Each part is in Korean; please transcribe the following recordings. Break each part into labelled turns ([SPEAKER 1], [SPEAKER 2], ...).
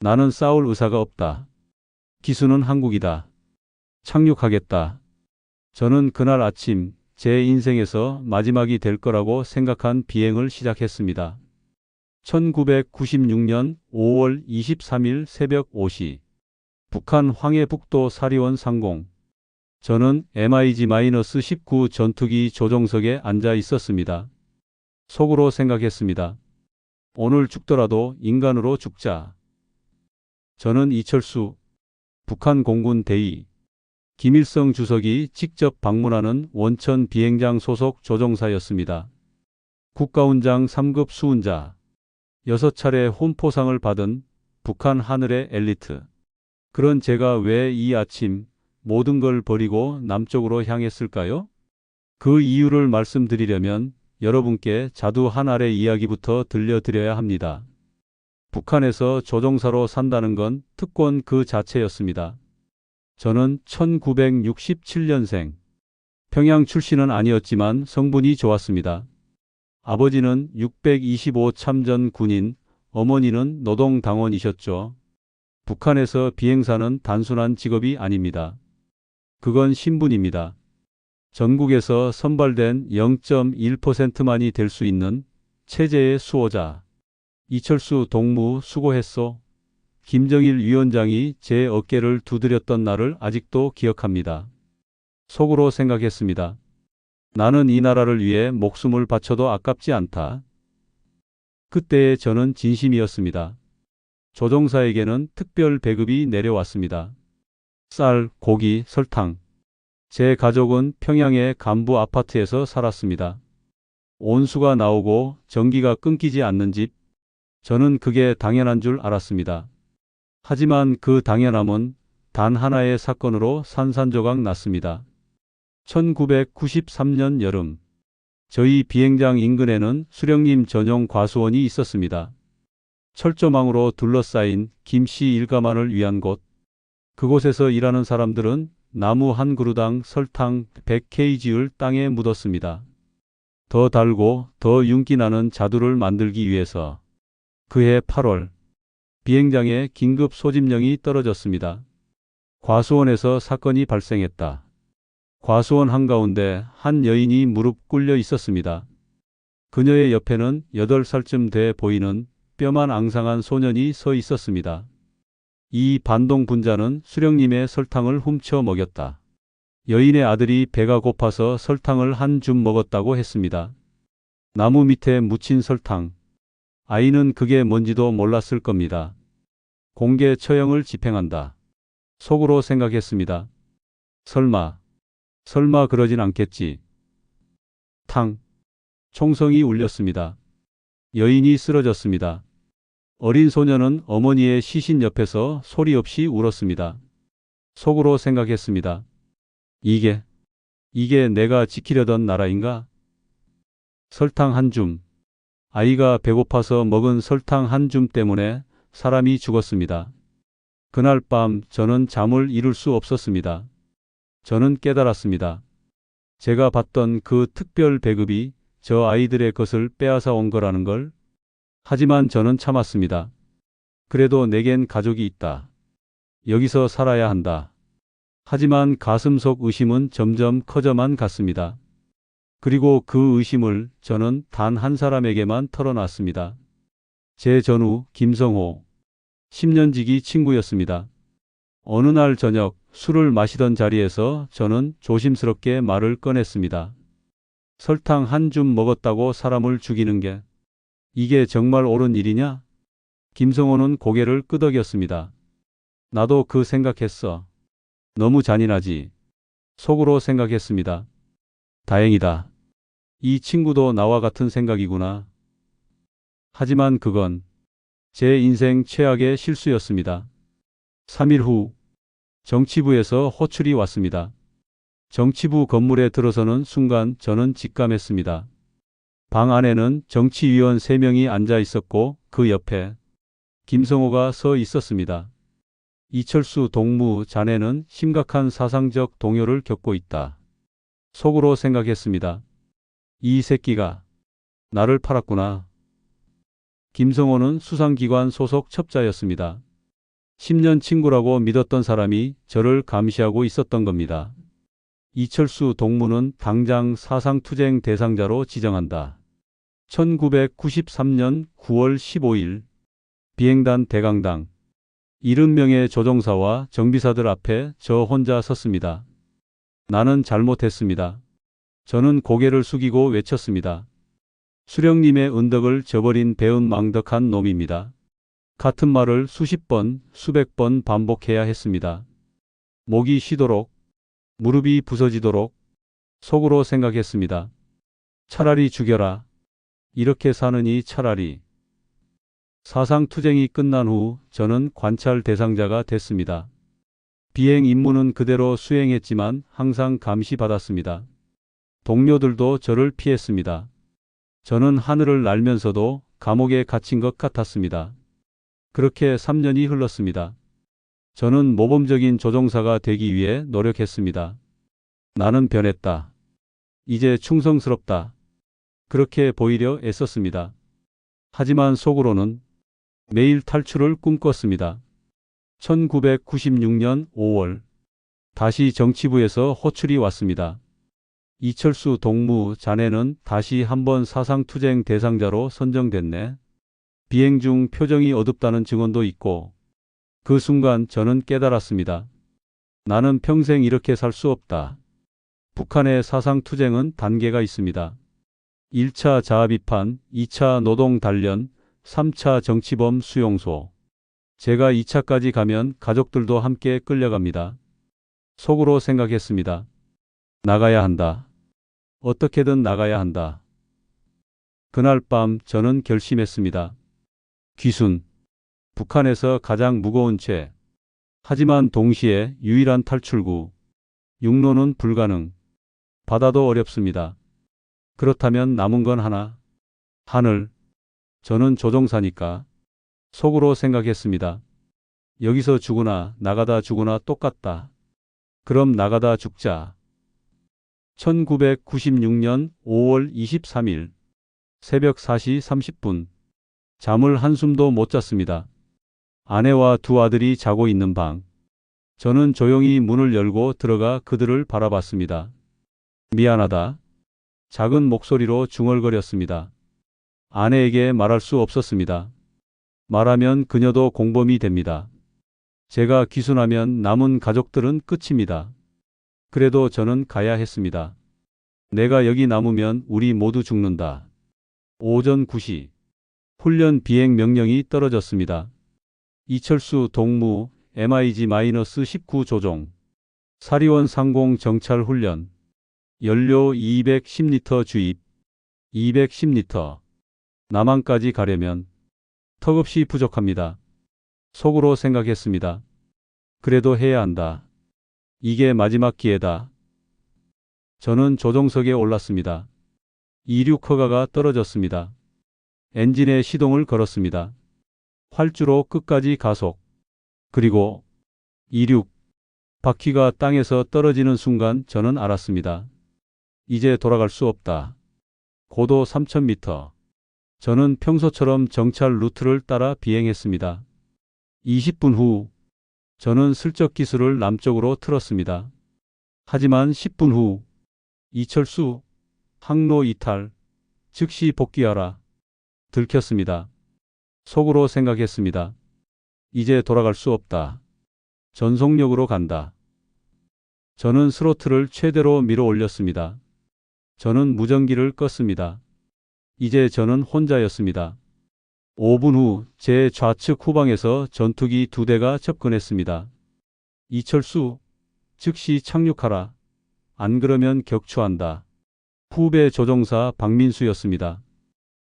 [SPEAKER 1] 나는 싸울 의사가 없다. 기수는 한국이다. 착륙하겠다. 저는 그날 아침 제 인생에서 마지막이 될 거라고 생각한 비행을 시작했습니다. 1996년 5월 23일 새벽 5시 북한 황해북도 사리원 상공. 저는 MiG-19 전투기 조종석에 앉아 있었습니다. 속으로 생각했습니다. 오늘 죽더라도 인간으로 죽자. 저는 이철수 북한 공군 대위 김일성 주석이 직접 방문하는 원천 비행장 소속 조종사였습니다. 국가훈장 3급 수훈자, 6차례 혼포상을 받은 북한 하늘의 엘리트. 그런 제가 왜 이 아침 모든 걸 버리고 남쪽으로 향했을까요? 그 이유를 말씀드리려면 여러분께 자두 한 알의 이야기부터 들려드려야 합니다. 북한에서 조종사로 산다는 건 특권 그 자체였습니다. 저는 1967년생. 평양 출신은 아니었지만 성분이 좋았습니다. 아버지는 625 참전 군인, 어머니는 노동당원이셨죠. 북한에서 비행사는 단순한 직업이 아닙니다. 그건 신분입니다. 전국에서 선발된 0.1%만이 될 수 있는 체제의 수호자. 이철수 동무 수고했소. 김정일 위원장이 제 어깨를 두드렸던 날을 아직도 기억합니다. 속으로 생각했습니다. 나는 이 나라를 위해 목숨을 바쳐도 아깝지 않다. 그때의 저는 진심이었습니다. 조종사에게는 특별 배급이 내려왔습니다. 쌀, 고기, 설탕. 제 가족은 평양의 간부 아파트에서 살았습니다. 온수가 나오고 전기가 끊기지 않는 집. 저는 그게 당연한 줄 알았습니다. 하지만 그 당연함은 단 하나의 사건으로 산산조각 났습니다. 1993년 여름, 저희 비행장 인근에는 수령님 전용 과수원이 있었습니다. 철조망으로 둘러싸인 김씨 일가만을 위한 곳. 그곳에서 일하는 사람들은 나무 한 그루당 설탕 100kg를 땅에 묻었습니다. 더 달고 더 윤기 나는 자두를 만들기 위해서. 그해 8월, 비행장에 긴급 소집령이 떨어졌습니다. 과수원에서 사건이 발생했다. 과수원 한가운데 한 여인이 무릎 꿇려 있었습니다. 그녀의 옆에는 8살쯤 돼 보이는 뼈만 앙상한 소년이 서 있었습니다. 이 반동 분자는 수령님의 설탕을 훔쳐 먹였다. 여인의 아들이 배가 고파서 설탕을 한 줌 먹었다고 했습니다. 나무 밑에 묻힌 설탕. 아이는 그게 뭔지도 몰랐을 겁니다. 공개 처형을 집행한다. 속으로 생각했습니다. 설마 그러진 않겠지. 탕. 총성이 울렸습니다. 여인이 쓰러졌습니다. 어린 소녀는 어머니의 시신 옆에서 소리 없이 울었습니다. 속으로 생각했습니다. 이게 내가 지키려던 나라인가? 설탕 한 줌. 아이가 배고파서 먹은 설탕 한 줌 때문에 사람이 죽었습니다. 그날 밤 저는 잠을 이룰 수 없었습니다. 저는 깨달았습니다. 제가 받던 그 특별 배급이 저 아이들의 것을 빼앗아 온 거라는 걸. 하지만 저는 참았습니다. 그래도 내겐 가족이 있다. 여기서 살아야 한다. 하지만 가슴속 의심은 점점 커져만 갔습니다. 그리고 그 의심을 저는 단 한 사람에게만 털어놨습니다. 제 전우 김성호. 10년지기 친구였습니다. 어느 날 저녁 술을 마시던 자리에서 저는 조심스럽게 말을 꺼냈습니다. 설탕 한 줌 먹었다고 사람을 죽이는 게 이게 정말 옳은 일이냐? 김성호는 고개를 끄덕였습니다. 나도 그 생각했어. 너무 잔인하지. 속으로 생각했습니다. 다행이다. 이 친구도 나와 같은 생각이구나. 하지만 그건 제 인생 최악의 실수였습니다. 3일 후 정치부에서 호출이 왔습니다. 정치부 건물에 들어서는 순간 저는 직감했습니다. 방 안에는 정치위원 3명이 앉아 있었고 그 옆에 김성호가 서 있었습니다. 이철수 동무 자네는 심각한 사상적 동요를 겪고 있다. 속으로 생각했습니다. 이 새끼가 나를 팔았구나. 김성호는 수상기관 소속 첩자였습니다. 10년 친구라고 믿었던 사람이 저를 감시하고 있었던 겁니다. 이철수 동무는 당장 사상투쟁 대상자로 지정한다. 1993년 9월 15일 비행단 대강당 70명의 조종사와 정비사들 앞에 저 혼자 섰습니다. 나는 잘못했습니다. 저는 고개를 숙이고 외쳤습니다. 수령님의 은덕을 저버린 배은망덕한 놈입니다. 같은 말을 수십 번, 수백 번 반복해야 했습니다. 목이 쉬도록, 무릎이 부서지도록 속으로 생각했습니다. 차라리 죽여라. 이렇게 사느니 차라리. 사상투쟁이 끝난 후 저는 관찰 대상자가 됐습니다. 비행 임무는 그대로 수행했지만 항상 감시받았습니다. 동료들도 저를 피했습니다. 저는 하늘을 날면서도 감옥에 갇힌 것 같았습니다. 그렇게 3년이 흘렀습니다. 저는 모범적인 조종사가 되기 위해 노력했습니다. 나는 변했다. 이제 충성스럽다. 그렇게 보이려 애썼습니다. 하지만 속으로는 매일 탈출을 꿈꿨습니다. 1996년 5월 다시 정치부에서 호출이 왔습니다. 이철수 동무 자네는 다시 한번 사상투쟁 대상자로 선정됐네. 비행 중 표정이 어둡다는 증언도 있고 그 순간 저는 깨달았습니다. 나는 평생 이렇게 살 수 없다. 북한의 사상투쟁은 단계가 있습니다. 1차 자아비판, 2차 노동단련, 3차 정치범 수용소. 제가 2차까지 가면 가족들도 함께 끌려갑니다. 속으로 생각했습니다. 나가야 한다. 어떻게든 나가야 한다. 그날 밤 저는 결심했습니다. 귀순. 북한에서 가장 무거운 죄. 하지만 동시에 유일한 탈출구. 육로는 불가능. 바다도 어렵습니다. 그렇다면 남은 건 하나. 하늘. 저는 조종사니까. 속으로 생각했습니다. 여기서 죽으나 나가다 죽으나 똑같다. 그럼 나가다 죽자. 1996년 5월 23일 새벽 4시 30분 잠을 한숨도 못 잤습니다. 아내와 두 아들이 자고 있는 방. 저는 조용히 문을 열고 들어가 그들을 바라봤습니다. 미안하다. 작은 목소리로 중얼거렸습니다. 아내에게 말할 수 없었습니다. 말하면 그녀도 공범이 됩니다. 제가 귀순하면 남은 가족들은 끝입니다. 그래도 저는 가야 했습니다. 내가 여기 남으면 우리 모두 죽는다. 오전 9시 훈련 비행 명령이 떨어졌습니다. 이철수 동무 MiG-19 조종 사리원 상공 정찰 훈련 연료 210리터 주입 210리터 남한까지 가려면 턱없이 부족합니다. 속으로 생각했습니다. 그래도 해야 한다. 이게 마지막 기회다. 저는 조종석에 올랐습니다. 이륙 허가가 떨어졌습니다. 엔진에 시동을 걸었습니다. 활주로 끝까지 가속. 그리고 이륙. 바퀴가 땅에서 떨어지는 순간 저는 알았습니다. 이제 돌아갈 수 없다. 고도 3000m. 저는 평소처럼 정찰 루트를 따라 비행했습니다. 20분 후 저는 슬쩍 기술을 남쪽으로 틀었습니다. 하지만 10분 후 이철수 항로 이탈 즉시 복귀하라 들켰습니다. 속으로 생각했습니다. 이제 돌아갈 수 없다. 전속력으로 간다. 저는 스로틀을 최대로 밀어 올렸습니다. 저는 무전기를 껐습니다. 이제 저는 혼자였습니다. 5분 후 제 좌측 후방에서 전투기 2대가 접근했습니다. 이철수, 즉시 착륙하라. 안 그러면 격추한다. 후배 조종사 박민수였습니다.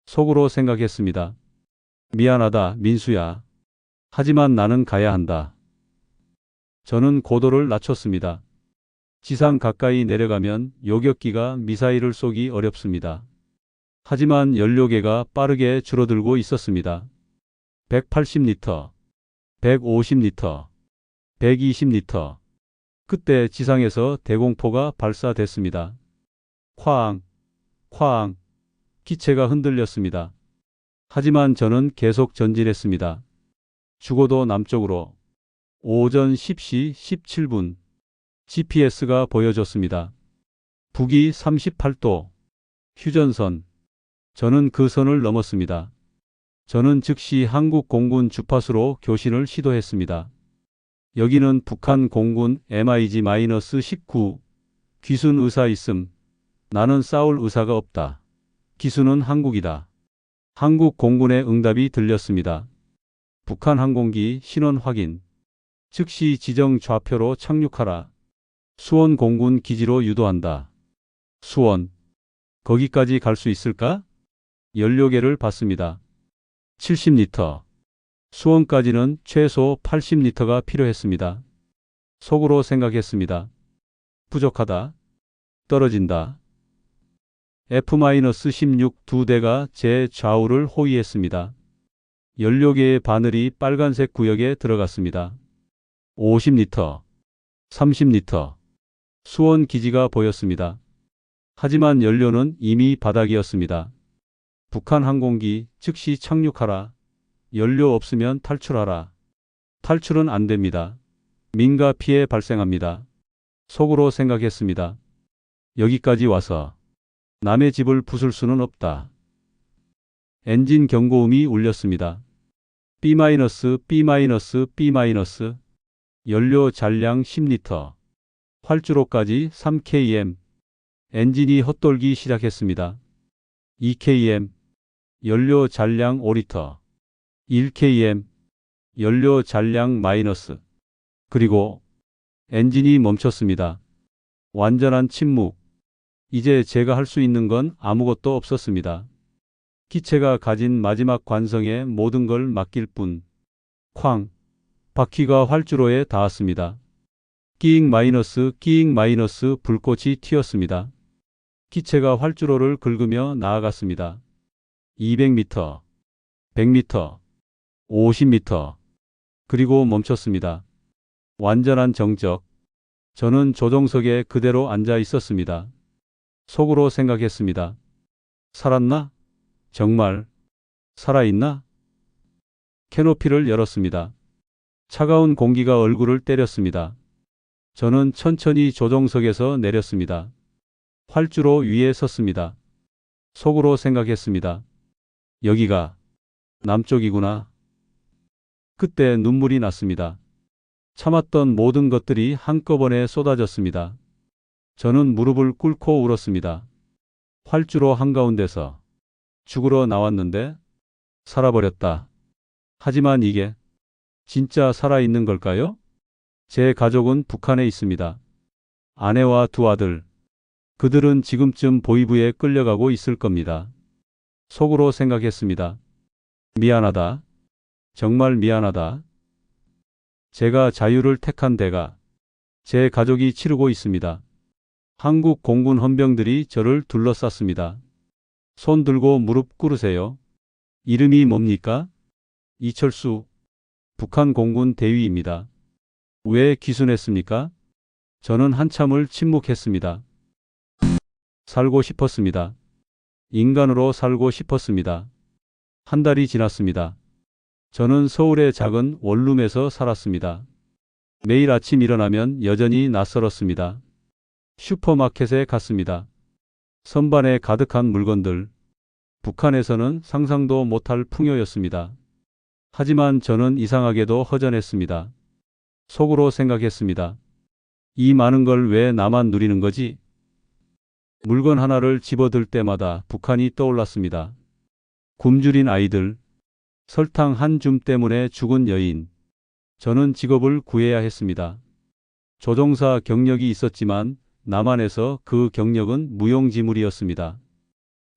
[SPEAKER 1] 속으로 생각했습니다. 미안하다, 민수야. 하지만 나는 가야 한다. 저는 고도를 낮췄습니다. 지상 가까이 내려가면 요격기가 미사일을 쏘기 어렵습니다. 하지만 연료계가 빠르게 줄어들고 있었습니다. 180리터, 150리터, 120리터. 그때 지상에서 대공포가 발사됐습니다. 쾅, 쾅, 기체가 흔들렸습니다. 하지만 저는 계속 전진했습니다. 죽어도 남쪽으로. 오전 10시 17분. GPS가 보여줬습니다. 북위 38도. 휴전선. 저는 그 선을 넘었습니다. 저는 즉시 한국 공군 주파수로 교신을 시도했습니다. 여기는 북한 공군 MIG-19 귀순 의사 있음. 나는 싸울 의사가 없다. 기순은 한국이다. 한국 공군의 응답이 들렸습니다. 북한 항공기 신원 확인. 즉시 지정 좌표로 착륙하라. 수원 공군 기지로 유도한다. 수원. 거기까지 갈 수 있을까? 연료계를 봤습니다. 70리터. 수원까지는 최소 80리터가 필요했습니다. 속으로 생각했습니다. 부족하다. 떨어진다. F-16 두 대가 제 좌우를 호위했습니다. 연료계의 바늘이 빨간색 구역에 들어갔습니다. 50리터. 30리터. 수원 기지가 보였습니다. 하지만 연료는 이미 바닥이었습니다. 북한 항공기 즉시 착륙하라. 연료 없으면 탈출하라. 탈출은 안 됩니다. 민가 피해 발생합니다. 속으로 생각했습니다. 여기까지 와서 남의 집을 부술 수는 없다. 엔진 경고음이 울렸습니다. B-, B-, B-. 연료 잔량 10리터. 활주로까지 3km. 엔진이 헛돌기 시작했습니다. 2km. 연료 잔량 5리터. 1km. 연료 잔량 마이너스. 그리고 엔진이 멈췄습니다. 완전한 침묵. 이제 제가 할 수 있는 건 아무것도 없었습니다. 기체가 가진 마지막 관성에 모든 걸 맡길 뿐. 쾅. 바퀴가 활주로에 닿았습니다. 끼잉 마이너스 불꽃이 튀었습니다. 기체가 활주로를 긁으며 나아갔습니다. 200m, 100m, 50m. 그리고 멈췄습니다. 완전한 정적. 저는 조종석에 그대로 앉아 있었습니다. 속으로 생각했습니다. 살았나? 정말 살아있나? 캐노피를 열었습니다. 차가운 공기가 얼굴을 때렸습니다. 저는 천천히 조종석에서 내렸습니다. 활주로 위에 섰습니다. 속으로 생각했습니다. 여기가 남쪽이구나. 그때 눈물이 났습니다. 참았던 모든 것들이 한꺼번에 쏟아졌습니다. 저는 무릎을 꿇고 울었습니다. 활주로 한가운데서 죽으러 나왔는데 살아버렸다. 하지만 이게 진짜 살아있는 걸까요? 제 가족은 북한에 있습니다. 아내와 두 아들. 그들은 지금쯤 보이부에 끌려가고 있을 겁니다. 속으로 생각했습니다. 미안하다. 정말 미안하다. 제가 자유를 택한 대가 제 가족이 치르고 있습니다. 한국 공군 헌병들이 저를 둘러쌌습니다. 손 들고 무릎 꿇으세요. 이름이 뭡니까? 이철수. 북한 공군 대위입니다. 왜 기순했습니까? 저는 한참을 침묵했습니다. 살고 싶었습니다. 인간으로 살고 싶었습니다. 한 달이 지났습니다. 저는 서울의 작은 원룸에서 살았습니다. 매일 아침 일어나면 여전히 낯설었습니다. 슈퍼마켓에 갔습니다. 선반에 가득한 물건들. 북한에서는 상상도 못할 풍요였습니다. 하지만 저는 이상하게도 허전했습니다. 속으로 생각했습니다. 이 많은 걸 왜 나만 누리는 거지? 물건 하나를 집어들 때마다 북한이 떠올랐습니다. 굶주린 아이들, 설탕 한 줌 때문에 죽은 여인. 저는 직업을 구해야 했습니다. 조종사 경력이 있었지만 남한에서 그 경력은 무용지물이었습니다.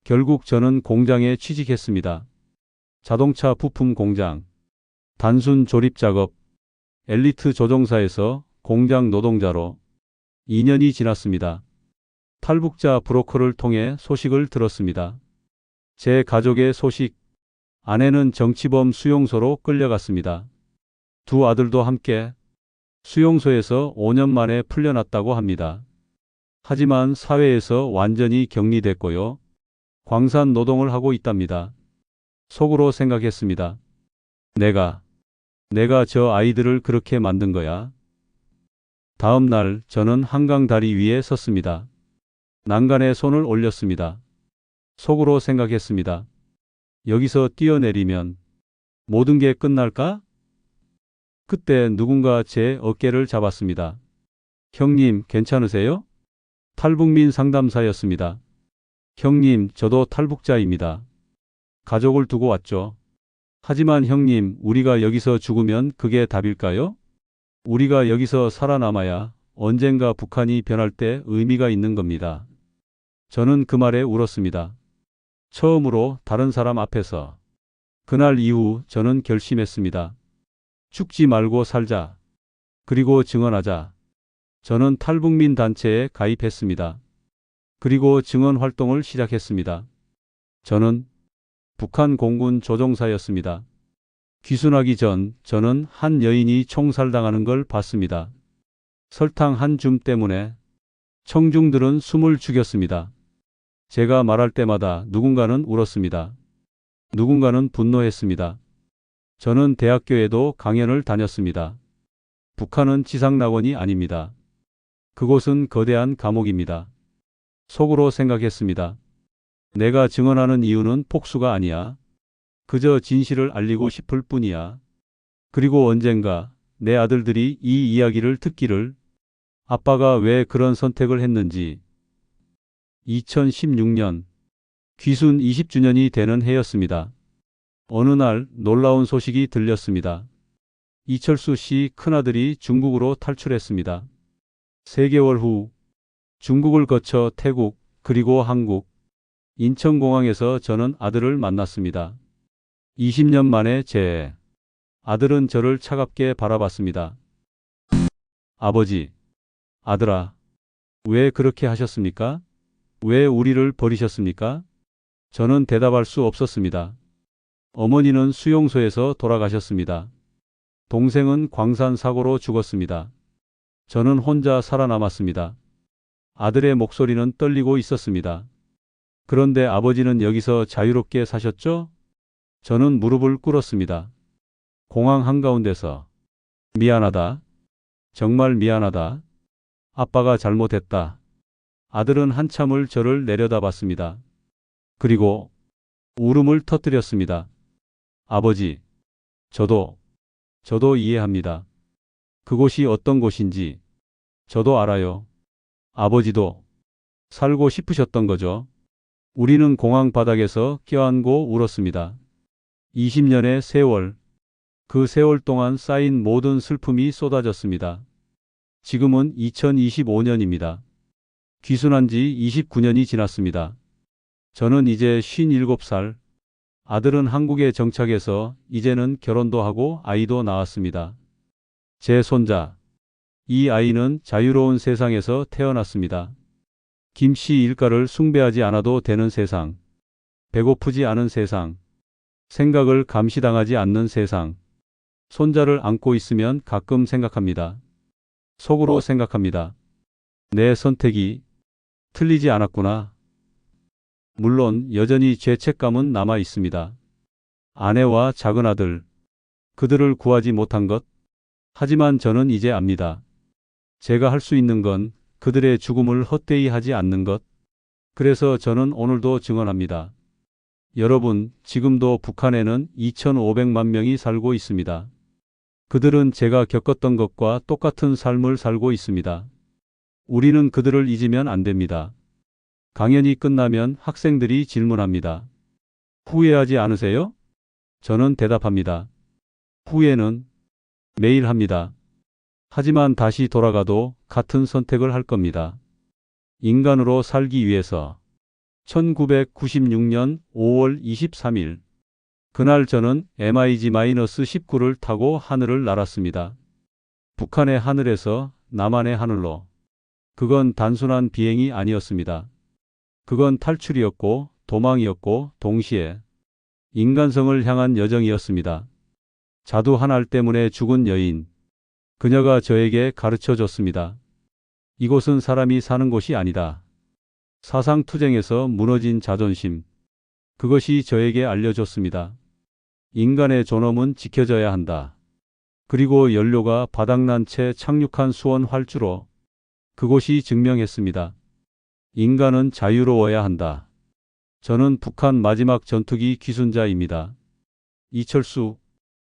[SPEAKER 1] 결국 저는 공장에 취직했습니다. 자동차 부품 공장. 단순 조립 작업. 엘리트 조종사에서 공장 노동자로 2년이 지났습니다. 탈북자 브로커를 통해 소식을 들었습니다. 제 가족의 소식. 아내는 정치범 수용소로 끌려갔습니다. 두 아들도 함께 수용소에서 5년 만에 풀려났다고 합니다. 하지만 사회에서 완전히 격리됐고요. 광산 노동을 하고 있답니다. 속으로 생각했습니다. 내가 내가 저 아이들을 그렇게 만든 거야. 다음 날 저는 한강 다리 위에 섰습니다. 난간에 손을 올렸습니다. 속으로 생각했습니다. 여기서 뛰어내리면 모든 게 끝날까? 그때 누군가 제 어깨를 잡았습니다. 형님, 괜찮으세요? 탈북민 상담사였습니다. 형님, 저도 탈북자입니다. 가족을 두고 왔죠. 하지만 형님, 우리가 여기서 죽으면 그게 답일까요? 우리가 여기서 살아남아야 언젠가 북한이 변할 때 의미가 있는 겁니다. 저는 그 말에 울었습니다. 처음으로 다른 사람 앞에서. 그날 이후 저는 결심했습니다. 죽지 말고 살자. 그리고 증언하자. 저는 탈북민 단체에 가입했습니다. 그리고 증언 활동을 시작했습니다. 저는 북한 공군 조종사였습니다. 귀순하기 전 저는 한 여인이 총살당하는 걸 봤습니다. 설탕 한 줌 때문에 청중들은 숨을 죽였습니다. 제가 말할 때마다 누군가는 울었습니다. 누군가는 분노했습니다. 저는 대학교에도 강연을 다녔습니다. 북한은 지상낙원이 아닙니다. 그곳은 거대한 감옥입니다. 속으로 생각했습니다. 내가 증언하는 이유는 복수가 아니야. 그저 진실을 알리고 싶을 뿐이야. 그리고 언젠가 내 아들들이 이 이야기를 듣기를, 아빠가 왜 그런 선택을 했는지. 2016년 귀순 20주년이 되는 해였습니다. 어느 날 놀라운 소식이 들렸습니다. 이철수 씨 큰아들이 중국으로 탈출했습니다. 3개월 후 중국을 거쳐 태국 그리고 한국, 인천공항에서 저는 아들을 만났습니다. 20년 만에 제 아들은 저를 차갑게 바라봤습니다. 아버지, 아들아, 왜 그렇게 하셨습니까? 왜 우리를 버리셨습니까? 저는 대답할 수 없었습니다. 어머니는 수용소에서 돌아가셨습니다. 동생은 광산 사고로 죽었습니다. 저는 혼자 살아남았습니다. 아들의 목소리는 떨리고 있었습니다. 그런데 아버지는 여기서 자유롭게 사셨죠? 저는 무릎을 꿇었습니다. 공항 한가운데서. 미안하다. 정말 미안하다. 아빠가 잘못했다. 아들은 한참을 저를 내려다봤습니다. 그리고 울음을 터뜨렸습니다. 아버지, 저도 이해합니다. 그곳이 어떤 곳인지 저도 알아요. 아버지도 살고 싶으셨던 거죠. 우리는 공항 바닥에서 껴안고 울었습니다. 20년의 세월, 그 세월 동안 쌓인 모든 슬픔이 쏟아졌습니다. 지금은 2025년입니다. 귀순한 지 29년이 지났습니다. 저는 이제 57살, 아들은 한국에 정착해서 이제는 결혼도 하고 아이도 낳았습니다. 제 손자, 이 아이는 자유로운 세상에서 태어났습니다. 김씨 일가를 숭배하지 않아도 되는 세상, 배고프지 않은 세상, 생각을 감시당하지 않는 세상. 손자를 안고 있으면 가끔 생각합니다. 속으로 생각합니다. 내 선택이 틀리지 않았구나. 물론 여전히 죄책감은 남아 있습니다. 아내와 작은 아들, 그들을 구하지 못한 것. 하지만 저는 이제 압니다. 제가 할 수 있는 건 그들의 죽음을 헛되이 하지 않는 것. 그래서 저는 오늘도 증언합니다. 여러분, 지금도 북한에는 2,500만 명이 살고 있습니다. 그들은 제가 겪었던 것과 똑같은 삶을 살고 있습니다. 우리는 그들을 잊으면 안 됩니다. 강연이 끝나면 학생들이 질문합니다. 후회하지 않으세요? 저는 대답합니다. 후회는 매일 합니다. 하지만 다시 돌아가도 같은 선택을 할 겁니다. 인간으로 살기 위해서. 1996년 5월 23일. 그날 저는 MiG-19를 타고 하늘을 날았습니다. 북한의 하늘에서 남한의 하늘로. 그건 단순한 비행이 아니었습니다. 그건 탈출이었고 도망이었고 동시에 인간성을 향한 여정이었습니다. 자두 한 알 때문에 죽은 여인. 그녀가 저에게 가르쳐 줬습니다. 이곳은 사람이 사는 곳이 아니다. 사상투쟁에서 무너진 자존심. 그것이 저에게 알려줬습니다. 인간의 존엄은 지켜져야 한다. 그리고 연료가 바닥난 채 착륙한 수원 활주로. 그곳이 증명했습니다. 인간은 자유로워야 한다. 저는 북한 마지막 전투기 귀순자입니다. 이철수.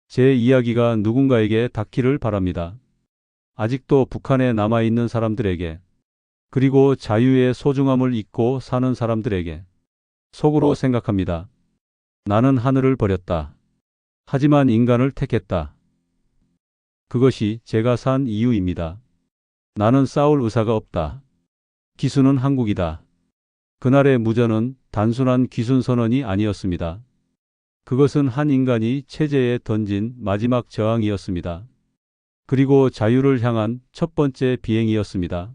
[SPEAKER 1] 제 이야기가 누군가에게 닿기를 바랍니다. 아직도 북한에 남아있는 사람들에게, 그리고 자유의 소중함을 잊고 사는 사람들에게. 속으로 생각합니다. 나는 하늘을 버렸다. 하지만 인간을 택했다. 그것이 제가 산 이유입니다. 나는 싸울 의사가 없다. 기순은 한국이다. 그날의 무전은 단순한 귀순 선언이 아니었습니다. 그것은 한 인간이 체제에 던진 마지막 저항이었습니다. 그리고 자유를 향한 첫 번째 비행이었습니다.